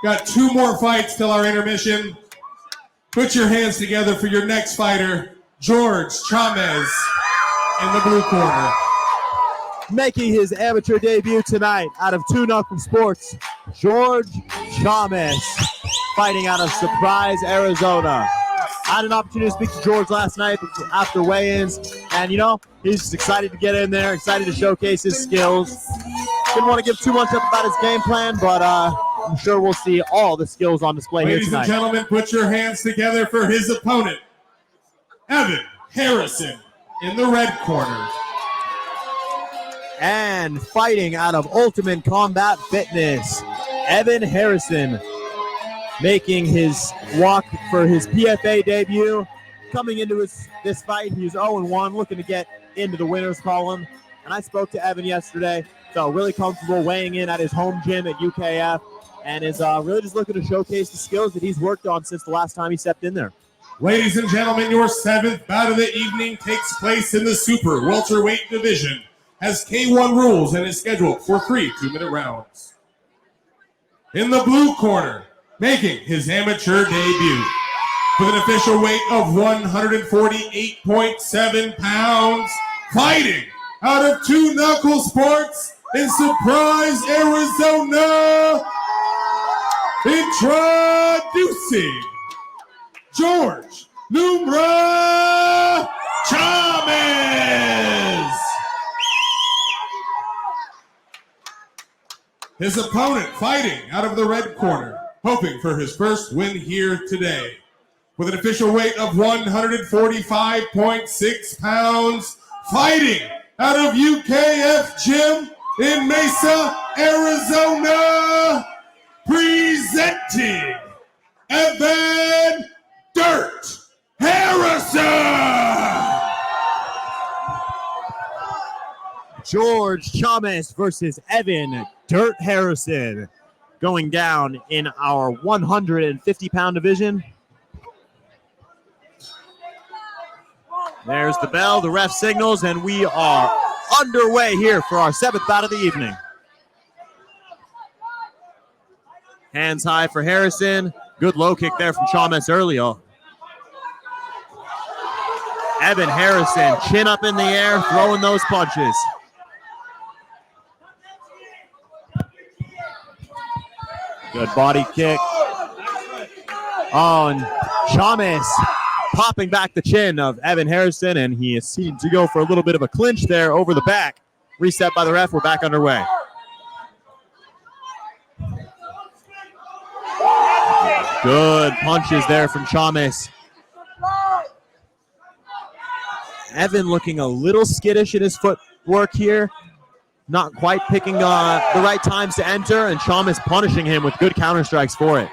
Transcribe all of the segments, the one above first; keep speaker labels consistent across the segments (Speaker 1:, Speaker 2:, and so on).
Speaker 1: Got 2 more fights till our intermission. Put your hands together for your next fighter, George Chames in the blue corner.
Speaker 2: Making his amateur debut tonight out of Knuckle Sports, George Chames, fighting out of Surprise, Arizona. I had an opportunity to speak to George last night after weigh-ins, and he's just excited to get in there, excited to showcase his skills. Didn't want to give too much up about his game plan, but I'm sure we'll see all the skills on display here tonight.
Speaker 1: Ladies and gentlemen, put your hands together for his opponent, Evan Harrison in the red corner.
Speaker 2: And fighting out of Ultimate Combat Fitness, Evan Harrison, making his walk for his PFA debut. Coming into this fight, he's 0-1, looking to get into the winner's column. And I spoke to Evan yesterday, felt really comfortable weighing in at his home gym at UKF, and is really just looking to showcase the skills that he's worked on since the last time he stepped in there.
Speaker 1: Ladies and gentlemen, your 7th bout of the evening takes place in the super welterweight division, has K1 rules, and is scheduled for 3 2-minute rounds. In the blue corner, making his amateur debut, with an official weight of 148.7 pounds, fighting out of Knuckle Sports in Surprise, Arizona, introducing George Numra Chames. His opponent fighting out of the red corner, hoping for his first win here today. With an official weight of 145.6 pounds, fighting out of UKF Gym in Mesa, Arizona, presenting Evan Dirt Harrison!
Speaker 2: George Chames versus Evan Dirt Harrison, going down in our 150-pound division. There's the bell, the ref signals, and we are underway here for our 7th bout of the evening. Hands high for Harrison. Good low kick there from Chames earlier. Evan Harrison, chin up in the air, throwing those punches. Good body kick. Oh, and Chames popping back the chin of Evan Harrison, and he is seen to go for a little bit of a clinch there over the back. Reset by the ref. We're back underway. Good punches there from Chames. Evan looking a little skittish in his footwork here. Not quite picking the right times to enter, and Chames punishing him with good counter strikes for it.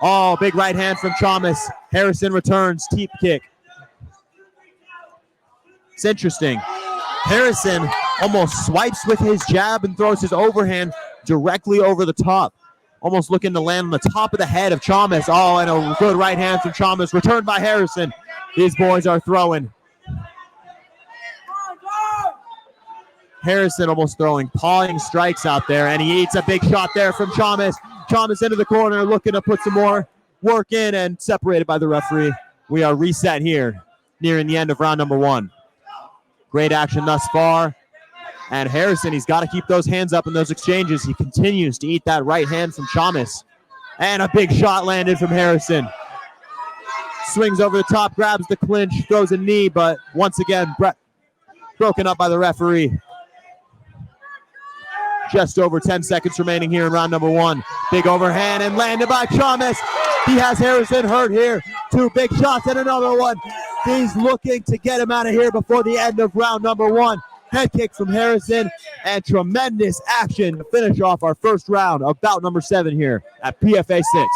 Speaker 2: Oh, big right hand from Chames. Harrison returns, teep kick. It's interesting. Harrison almost swipes with his jab and throws his overhand directly over the top. Almost looking to land on the top of the head of Chames. Oh, and a good right hand from Chames. Returned by Harrison. These boys are throwing. Harrison almost throwing pawing strikes out there, and he eats a big shot there from Chames. Chames into the corner, looking to put some more work in, and separated by the referee. We are reset here, nearing the end of round number 1. Great action thus far. And Harrison, he's got to keep those hands up in those exchanges. He continues to eat that right hand from Chames. And a big shot landed from Harrison. Swings over the top, grabs the clinch, throws a knee, but once again, broken up by the referee. Just over 10 seconds remaining here in round number 1. Big overhand and landed by Chames. He has Harrison hurt here. 2 big shots and another one. He's looking to get him out of here before the end of round number 1. Head kick from Harrison, and tremendous action to finish off our first round of bout number 7 here at PFA 6.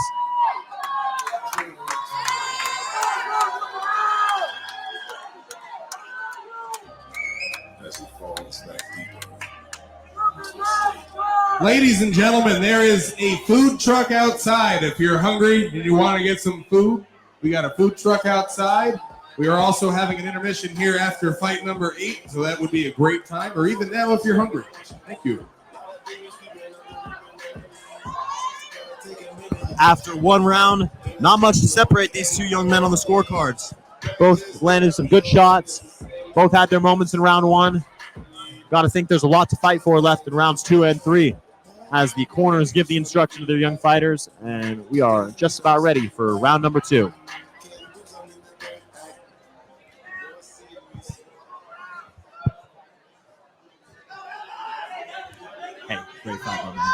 Speaker 1: Ladies and gentlemen, there is a food truck outside. If you're hungry and you want to get some food, we got a food truck outside. We are also having an intermission here after fight number 8, so that would be a great time, or even now if you're hungry. Thank you.
Speaker 2: after one round. Not much to separate these two young men on the scorecards. Both landed some good shots. Both had their moments in round one. Got to think there's a lot to fight for left in rounds 2 and 3 as the corners give the instruction to their young fighters, and we are just about ready for round number 2. Hey, great fight on that.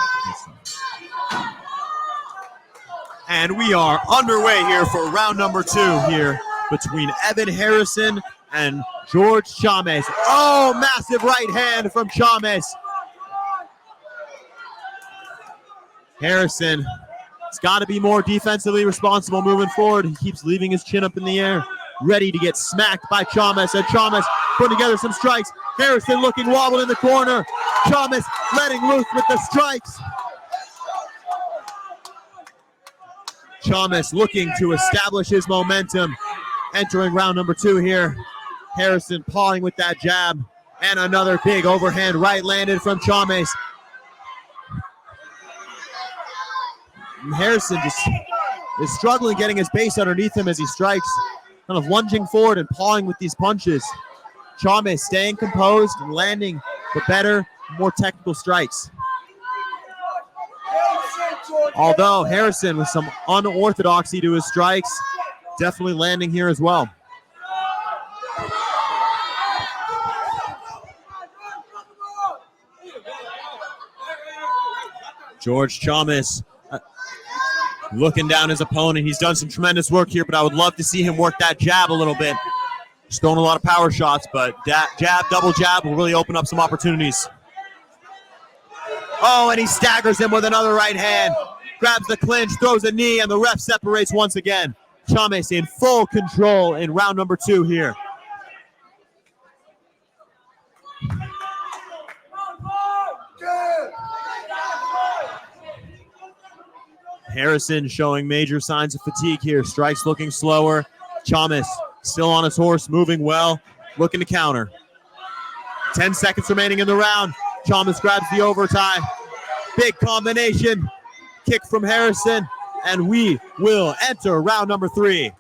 Speaker 2: And we are underway here for round number 2 here between Evan Harrison and George Chames. Oh, massive right hand from Chames. Harrison has got to be more defensively responsible moving forward. He keeps leaving his chin up in the air, ready to get smacked by Chames. And Chames putting together some strikes. Harrison looking wobbled in the corner. Chames letting loose with the strikes. Chames looking to establish his momentum. Entering round number 2 here. Harrison pawing with that jab. And another big overhand right landed from Chames. Harrison just is struggling getting his base underneath him as he strikes, kind of lunging forward and pawing with these punches. Chames staying composed and landing the better, more technical strikes. Although Harrison with some unorthodoxy to his strikes, definitely landing here as well. George Chames looking down his opponent. He's done some tremendous work here, but I would love to see him work that jab a little bit. He's throwing a lot of power shots, but jab, double jab will really open up some opportunities. Oh, and he staggers him with another right hand. Grabs the clinch, throws a knee, and the ref separates once again. Chames in full control in round number 2 here. Harrison showing major signs of fatigue here. Strikes looking slower. Chames still on his horse, moving well, looking to counter. 10 seconds remaining in the round. Chames grabs the overtime. Big combination. Kick from Harrison, and we will enter round number 3.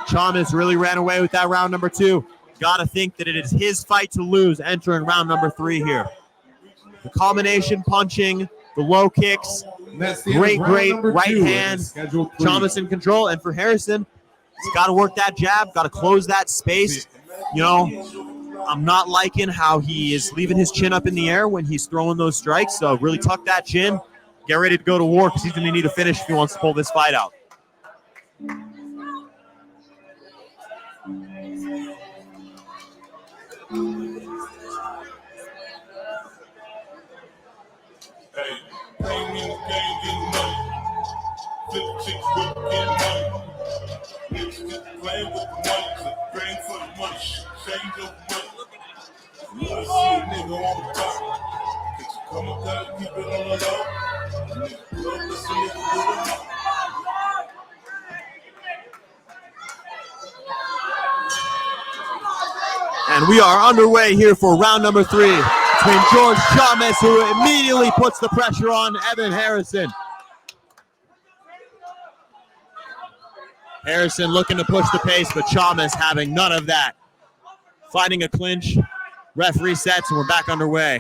Speaker 2: Chames really ran away with that round number 2. Got to think that it is his fight to lose entering round number 3 here. The combination punching, the low kicks, great right hand. Chames in control, and for Harrison, he's got to work that jab, got to close that space. You know, I'm not liking how he is leaving his chin up in the air when he's throwing those strikes, so really tuck that chin, get ready to go to war because he's going to need a finish if he wants to pull this fight out.
Speaker 3: Playing in the game, getting money. Flip chicks, whip, getting money. Niggas just playing with the money, clip brain for the money. Change your money. You wanna see a nigga on the top. Get you come up, gotta keep it on the low. Nigga, love this nigga with a
Speaker 2: And we are underway here for round number 3 between George Chames, who immediately puts the pressure on Evan Harrison. Harrison looking to push the pace, but Chames having none of that. Finding a clinch, ref resets, and we're back underway.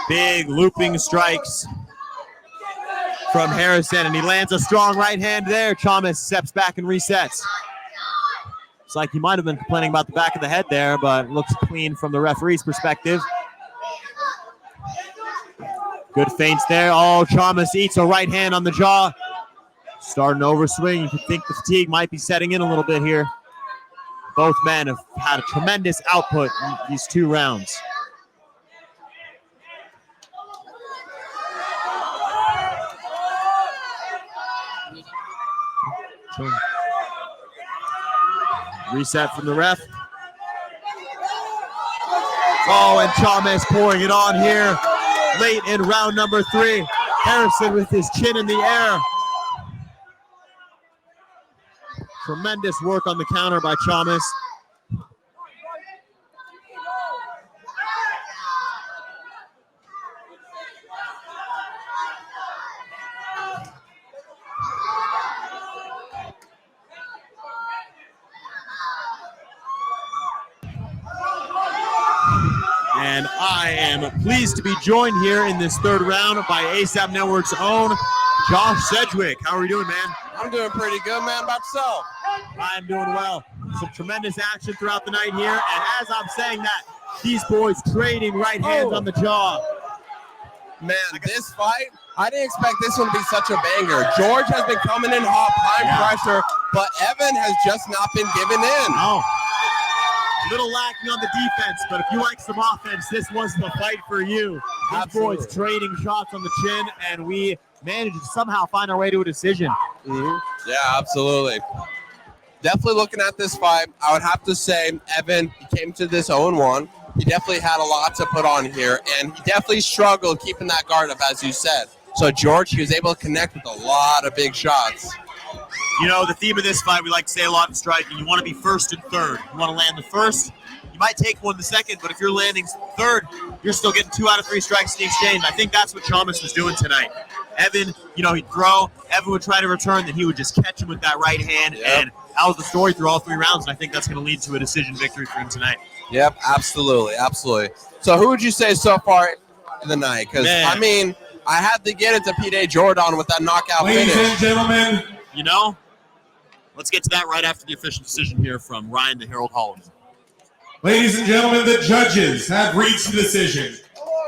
Speaker 2: Big looping strikes from Harrison, and he lands a strong right hand there. Chames steps back and resets. It's like he might have been complaining about the back of the head there, but looks clean from the referee's perspective. Good feints there. Oh, Chames eats a right hand on the jaw. Starting to overswing. You could think the fatigue might be setting in a little bit here. Both men have had a tremendous output in these 2 rounds. Reset from the ref. Oh, and Chames pouring it on here late in round number 3. Harrison with his chin in the air. Tremendous work on the counter by Chames. And I am pleased to be joined here in this third round by ASAP Network's own Josh Sedgwick. How are you doing, man?
Speaker 4: I'm doing pretty good, man. About yourself?
Speaker 2: I'm doing well. Some tremendous action throughout the night here. And as I'm saying that, these boys trading right hands on the jaw.
Speaker 4: Man, this fight, I didn't expect this one to be such a banger. George has been coming in hot, prime pressure, but Evan has just not been giving in.
Speaker 2: Oh, a little lacking on the defense, but if you like some offense, this was the fight for you. These boys trading shots on the chin, and we managed to somehow find our way to a decision.
Speaker 4: Yeah, absolutely. Definitely looking at this fight, I would have to say Evan, he came to this 0-1. He definitely had a lot to put on here, and he definitely struggled keeping that guard up, as you said. So George, he was able to connect with a lot of big shots.
Speaker 2: You know, the theme of this fight, we like to say a lot in striking, you want to be first and third. You want to land the first, you might take one the second, but if you're landing third, you're still getting 2 out of 3 strikes in the exchange. I think that's what Chames was doing tonight. Evan, you know, he'd throw, Evan would try to return, then he would just catch him with that right hand, and that was the story through all 3 rounds, and I think that's going to lead to a decision victory for him tonight.
Speaker 4: Yep, absolutely, absolutely. So who would you say so far in the night? Because, I mean, I had to get it to P.J. Jordan with that knockout
Speaker 1: Ladies
Speaker 4: finish.
Speaker 1: and gentlemen.
Speaker 2: You know, let's get to that right after the official decision here from Ryan the Herald Holland.
Speaker 1: Ladies and gentlemen, the judges have reached a decision.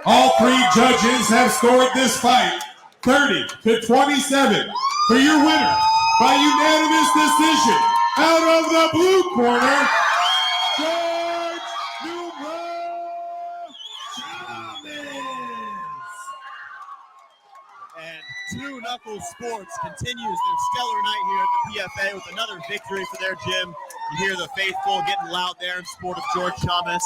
Speaker 1: All 3 judges have scored this fight 30-27 for your winner by unanimous decision. Out of the blue corner, George
Speaker 2: And 2 Knuckle Sports continues their stellar night here at the PFA with another victory for their gym. You hear the faithful getting loud there in support of George Chames.